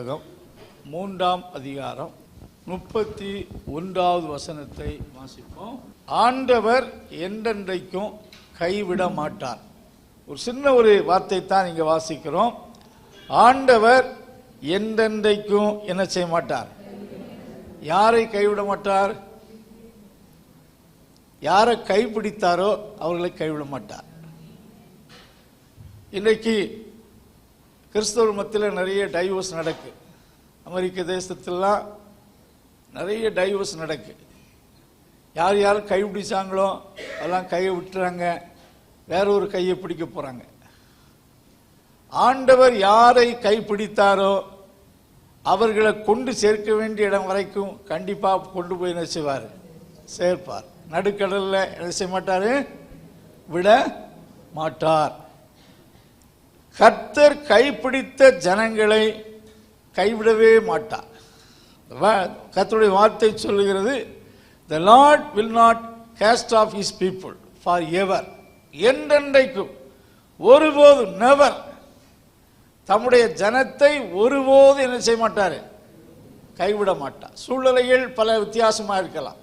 புத்தகம் 3ஆம் அதிகாரம் 31வது வசனத்தை வாசிப்போம். ஆண்டவர் என்றென்றைக்கும் கைவிட மாட்டார். ஒரு சின்ன ஒரு வார்த்தை தான் இங்க வாசிக்கிறோம். ஆண்டவர் என்றென்றைக்கும் என்ன செய்ய மாட்டார்? யாரை கைவிட மாட்டார்? யாரை கைப்பிடித்தாரோ அவர்களை கைவிட மாட்டார். இன்றைக்கு கிறிஸ்தவர் மத்தியில் நிறைய டைவர்ஸ் நடக்கு. அமெரிக்க தேசத்திலாம் நிறைய டைவர்ஸ் நடக்கு. யார் யார் கைப்பிடிச்சாங்களோ அதெல்லாம் கையை விட்டுறாங்க, வேற ஒரு கையை பிடிக்க போறாங்க. ஆண்டவர் யாரை கைப்பிடித்தாரோ அவர்களை கொண்டு சேர்க்க வேண்டிய இடம் வரைக்கும் கண்டிப்பா கொண்டு போய் என்ன செய்வார்? சேர்ப்பார். நடுக்கடல்ல என்ன செய்ய மாட்டாரு? விட மாட்டார். கர்த்தர் கைப்பிடித்த ஜனங்களை கைவிடவே மாட்டார். கர்த்தருடைய வார்த்தை சொல்லுகிறது, the Lord will not cast off his people forever. என்றென்றைக்கும், ஒருபோதும், நெவர், தம்முடைய ஜனத்தை ஒருபோது என்ன செய்ய மாட்டார்? கைவிட மாட்டார். சூழ்நிலைகள் பல வித்தியாசமாக இருக்கலாம்.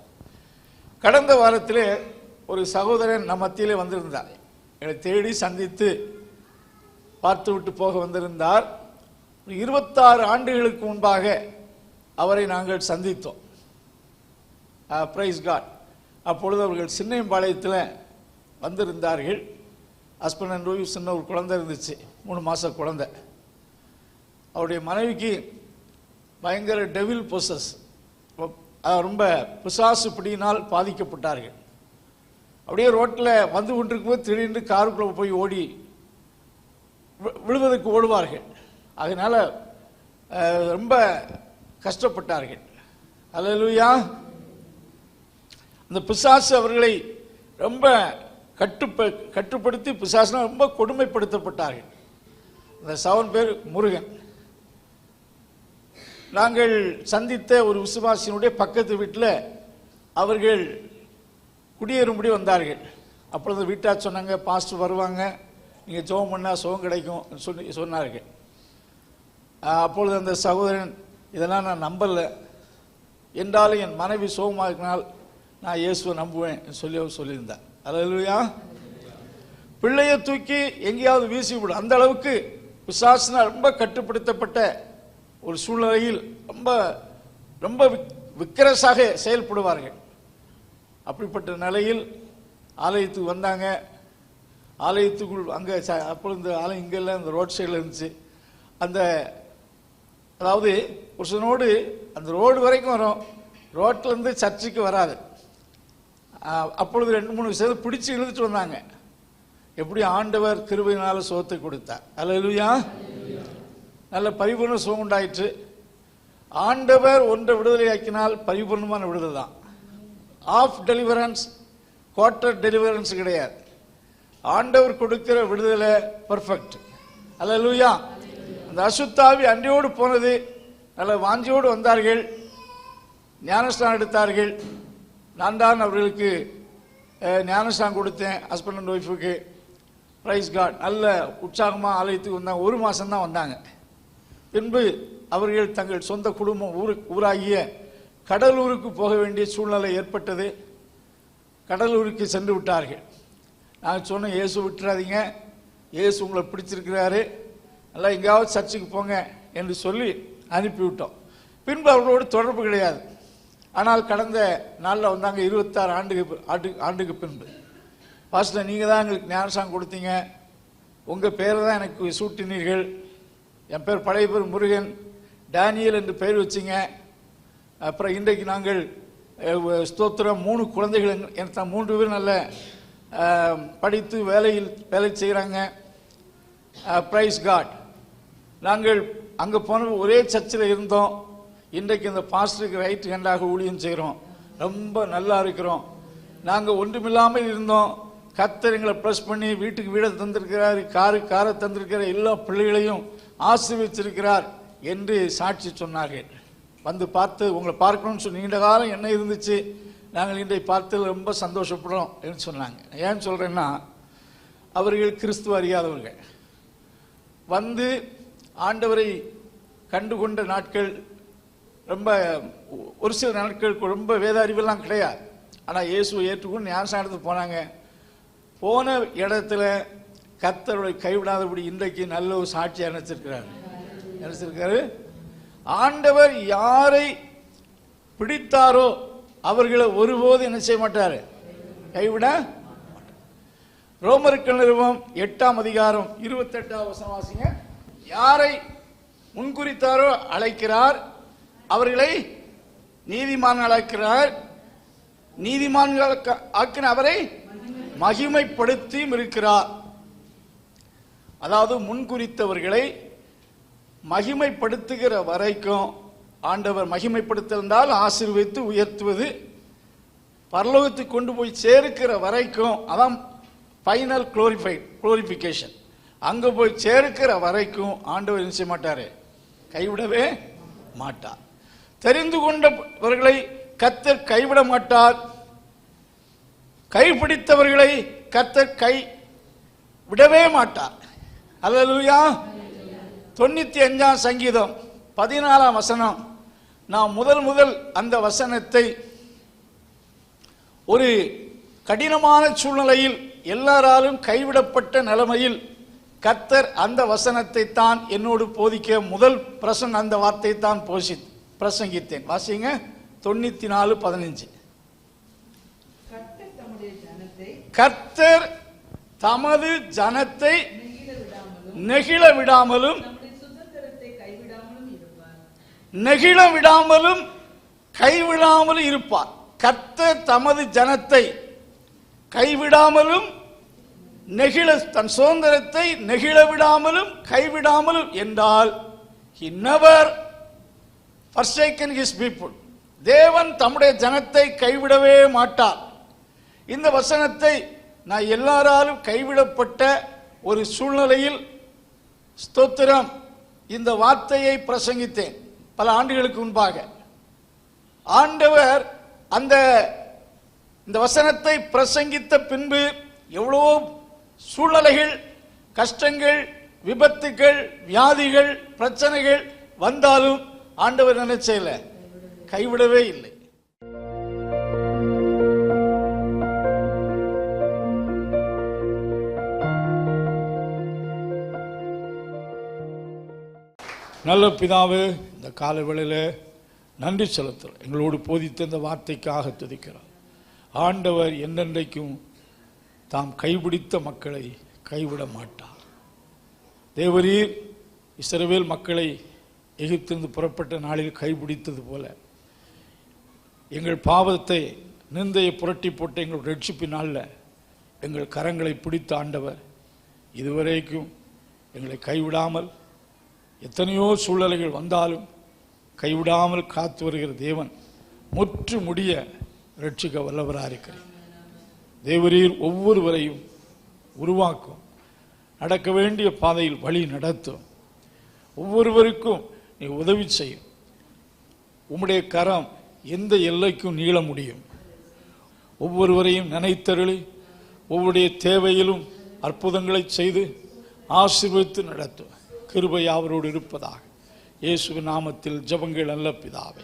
கடந்த வாரத்திலே ஒரு சகோதரன் நம் மத்தியிலே வந்திருந்தார். என்னை தேடி சந்தித்து பார்த்து விட்டு போக வந்திருந்தார். 26 ஆண்டுகளுக்கு முன்பாக அவரை நாங்கள் சந்தித்தோம். Praise God. அப்பொழுது அவர்கள் சின்னையம்பாளையத்தில் வந்திருந்தார்கள். ஹஸ்பண்ட் அண்ட் ஒய்ஃப், சின்ன ஒரு குழந்தை இருந்துச்சு, 3 மாத குழந்தை. அவருடைய மனைவிக்கு பயங்கர டெவில் பொசஸ், ரொம்ப பிசாசு பிடியினால் பாதிக்கப்பட்டார்கள். அப்படியே ரோட்டில் வந்து கொண்டிருக்கும்போது திடீர்னு காருக்குள்ளே போய் ஓடி விழுவதற்கு ஓடுவார்கள். அதனால ரொம்ப கஷ்டப்பட்டார்கள். அல்லேலூயா. அந்த பிசாசு அவர்களை ரொம்ப கட்டுப்படுத்தி, பிசாசுனா ரொம்ப கொடுமைப்படுத்தப்பட்டார்கள். அந்த 7 பேர் முருகன். நாங்கள் சந்தித்த ஒரு விசுவாசியினுடைய பக்கத்து வீட்டில் அவர்கள் குடியேறும்படி வந்தார்கள். அப்பொழுது வீட்டார் சொன்னாங்க, பாஸ்டர் வருவாங்க, நீங்கள் ஜெபம் பண்ணால் சுகம் கிடைக்கும் சொன்னார்கள். அப்பொழுது அந்த சகோதரன், இதெல்லாம் நான் நம்பலை, என்றாலும் என் மனைவி சுகமாக்கினால் நான் இயேசுவை நம்புவேன் சொல்லி அவர் சொல்லியிருந்தார். அல்லேலூயா. பிள்ளையை தூக்கி எங்கேயாவது வீசி விடும், அந்த அளவுக்கு பிசாசுனா ரொம்ப கட்டுப்படுத்தப்பட்ட ஒரு சூழ்நிலையில் ரொம்ப ரொம்ப விக்கிரசாக செயல்படுவார்கள். அப்படிப்பட்ட நிலையில் ஆலயத்துக்கு வந்தாங்க. ஆலயத்துக்குள் அங்கே அப்பொழுது இந்த ஆலயம் இங்கெல்லாம் இந்த ரோட் சைடில் இருந்துச்சு. அந்த அதாவது புருஷனோடு அந்த ரோடு வரைக்கும் வரும், ரோட்டிலேருந்து சர்ச்சுக்கு வராது. அப்பொழுது 2-3 விஷயத்தை பிடிச்சி இழுத்துட்டு வந்தாங்க. எப்படி ஆண்டவர் கிருபையினால சுகத்தை கொடுத்தார். அல்லேலூயா. நல்ல பரிபூர்ண சுகம் உண்டாயிற்று. ஆண்டவர் ஒன்றை விடுதலை ஆக்கினால் பரிபூர்ணமான விடுதலை தான். ஆஃப் டெலிவரன்ஸ், குவார்டர் டெலிவரன்ஸ் கிடையாது. ஆண்டவர் கொடுக்கிற விடுதலை பர்ஃபெக்ட். அல்லேலூயா. அந்த அசுத்தாவி அன்றையோடு போனது. நல்ல வாஞ்சியோடு வந்தார்கள், ஞானஸ்தானம் எடுத்தார்கள். நான் தான் அவர்களுக்கு ஞானஸ்தானம் கொடுத்தேன், ஹஸ்பண்ட் அண்ட் ஒய்ஃபுக்கு. Praise God. நல்ல உற்சாகமாக ஆலயத்துக்கு வந்தாங்க. 1 மாதம் தான் வந்தாங்க. பின்பு அவர்கள் தங்கள் சொந்த குடும்பம் ஊராகிய கடலூருக்கு போக வேண்டிய சூழ்நிலை ஏற்பட்டது. கடலூருக்கு சென்று விட்டார்கள். நாங்கள் சொன்னோம், இயேசு விட்டுறாதீங்க, இயேசு உங்களை பிடிச்சிருக்கிறாரு, நல்லா எங்கேயாவது சர்ச்சுக்கு போங்க என்று சொல்லி அனுப்பிவிட்டோம். பின்பு அவர்களோடு தொடர்பு கிடையாது. ஆனால் கடந்த நாளில் வந்தாங்க, 26 ஆண்டுக்கு பின்பு. பாஸ்டர், நீங்கள் தான் எங்களுக்கு ஞானஸ்தானம் கொடுத்தீங்க, உங்கள் பேரை தான் எனக்கு சூட்டினீர்கள். என் பேர் பழைய பேர் முருகன், டேனியல் என்று பெயர் வச்சிங்க. அப்புறம் இன்றைக்கு நாங்கள் ஸ்தோத்திரம் 3 குழந்தைகள், எனக்கு தான் 3 பேர் நல்ல படித்து வேலை செய்கிறாங்க. Praise God. நாங்கள் அங்கே போன ஒரே சர்ச்சில் இருந்தோம். இன்றைக்கு இந்த பாஸ்டருக்கு ரைட் ஹேண்டாக ஊழியம் செய்கிறோம். ரொம்ப நல்லா இருக்கிறோம். நாங்கள் ஒன்றுமில்லாமல் இருந்தோம். கர்த்தர் எங்களை ப்ளஸ் பண்ணி வீட்டுக்கு வீடை தந்திருக்கிறார், காரை தந்திருக்கிற எல்லா பிள்ளைகளையும் ஆசீர்வதிச்சிருக்கிறார் என்று சாட்சி சொன்னார்கள். வந்து பார்த்து உங்களை பார்க்கணும்னு சொல்லி நீண்ட காலம் என்ன இருந்துச்சு, நாங்கள் இன்றைக்கு பார்த்ததில் ரொம்ப சந்தோஷப்படுறோம் என்று சொன்னாங்க. ஏன்னு சொல்கிறேன்னா, அவர்கள் கிறிஸ்துவ அறியாதவர்கள் வந்து ஆண்டவரை கண்டுகொண்ட நாட்கள் ரொம்ப, ஒரு சில நாட்களுக்கு ரொம்ப வேத அறிவெல்லாம் கிடையாது. ஆனால் இயேசுவை ஏற்றுக்கொண்டு ஞானஸ்நானத்துக்கு போனாங்க. போன இடத்துல கர்த்தருடைய கைவிடாதபடி இன்றைக்கு நல்ல ஒரு சாட்சியாக நினைச்சிருக்காரு. ஆண்டவர் யாரை பிடித்தாரோ அவர்களை ஒருபோது என்ன செய்ய மாட்டாரு, கைவிட. ரோமருக்கு நிருபம் 8ஆம் அதிகாரம் 28ஆம் வசனம் வாசிங்க. யாரை முன்குறித்தாரோ அழைக்கிறார், அவர்களை நீதிமான் அழைக்கிறார், நீதிமான்கள் ஆக்கின அவரை மகிமைப்படுத்தியும் இருக்கிறார். அதாவது முன்குறித்தவர்களை மகிமைப்படுத்துகிற வரைக்கும் ஆண்டவர் மகிமைப்படுத்திருந்தால் ஆசீர்வதித்து உயர்த்துவது, பரலோகத்துக்கு கொண்டு போய் சேர்க்கிற வரைக்கும், அதான் ஃபைனல் குளோரிஃபிகேஷன். அங்க போய் சேர்க்கிற வரைக்கும் ஆண்டவர் என்ன செய்ய மாட்டாரு, கைவிடவே மாட்டார். தெரிந்து கொண்டவர்களை கர்த்தர் கைவிட மாட்டார். கைப்பிடித்தவர்களை கர்த்தர் கை விடவே மாட்டார். அல்லேலூயா. 95ஆம் சங்கீதம் 14ஆம் வசனம். நான் முதல் அந்த வசனத்தை ஒரு கடினமான சூழ்நிலையில், எல்லாராலும் கைவிடப்பட்ட நிலைமையில் கர்த்தர் அந்த வசனத்தை தான் என்னோடு போதிக்க முதல் பிரசங்கம் அந்த வார்த்தை தான் பிரசங்கித்தேன். வாசிங்க. 94:15. கர்த்தர் தமது ஜனத்தை நெகிழ விடாமலும் கைவிடாமலும் இருப்பார். கர்த்தர் தமது ஜனத்தை கைவிடாமலும் தன் சுதந்திரத்தை நெகிழ விடாமலும் கைவிடாமலும் என்றால் he never forsaken his people. தேவன் தம்முடைய ஜனத்தை கைவிடவே மாட்டார். இந்த வசனத்தை நான் எல்லாராலும் கைவிடப்பட்ட ஒரு சூழ்நிலையில் ஸ்தோத்திரம் இந்த வார்த்தையை பிரசங்கித்தேன் பல ஆண்டுகளுக்கு முன்பாக. ஆண்டவர் இந்த வசனத்தை பிரசங்கித்த பின்பு எவ்வளோ சூழ்நிலைகள், கஷ்டங்கள், விபத்துகள், வியாதிகள், பிரச்சனைகள் வந்தாலும் ஆண்டவர் என்ன செய்யல, கைவிடவே இல்லை. நல்ல பிதாவே, இந்த கால வேளையில் நன்றி செலுத்துகிறோம். எங்களோடு போதித்த இந்த வார்த்தைக்காக துதிக்கிறோம். ஆண்டவர் என்னென்றைக்கும் தாம் கைபிடித்த மக்களை கைவிட மாட்டார். தேவரீர் இஸ்ரவேல் மக்களை எகிப்திலிருந்து புறப்பட்ட நாளில் கைபிடித்தது போல எங்கள் பாவத்தை நிந்தையை புரட்டி போட்டு எங்கள் ரட்சிப்பினால எங்கள் கரங்களை பிடித்த ஆண்டவர் இதுவரைக்கும் எங்களை கைவிடாமல், எத்தனையோ சூழ்நிலைகள் வந்தாலும் கைவிடாமல் காத்து வருகிற தேவன் முற்று முடிய ரட்சிக்க வல்லவராக இருக்கிறேன். தேவரீர் ஒவ்வொருவரையும் உருவாக்கும், நடக்க வேண்டிய பாதையில் வழி நடத்தும், ஒவ்வொருவருக்கும் நீ உதவி செய்யும். உம்முடைய கரம் எந்த எல்லைக்கும் நீள முடியும். ஒவ்வொருவரையும் நினைத்தருளி ஒவ்வொருடைய தேவையிலும் அற்புதங்களை செய்து ஆசீர்வதித்து நடத்தும் கிருபை அவரோடு இருப்பதாக இயேசுவின் நாமத்தில் ஜெபங்கள் நல்ல பிதாவே.